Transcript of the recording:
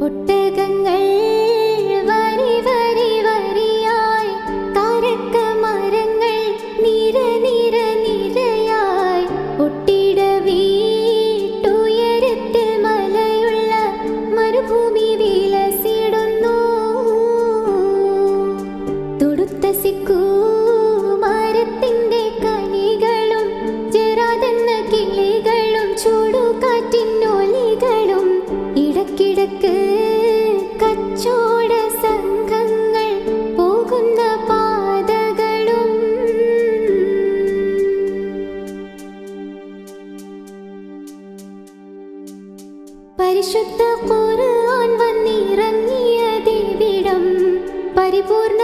ഒട്ടകങ്ങൾ വരി വരി വരിയായി, കാരക്ക മരങ്ങൾ നിര നിര നിരയായി, ഒട്ടിട വീട്ടുയരത്തിൽ മലയുള്ള മരുഭൂമി വിലസിടുന്നു. തൊടുത്ത സിക്കൂ മരത്തിന്റെ കനികളും ജെറാതെന്ന കിളികളും ചൂടുകാറ്റിനൊലികളും, ഇടക്കിടക്ക് കച്ചോട സംഘങ്ങൾ പോകുന്ന പാതകളും. പരിശുദ്ധ ഖുർആൻ വന്നിറങ്ങിയതിവിടം, പരിപൂർണ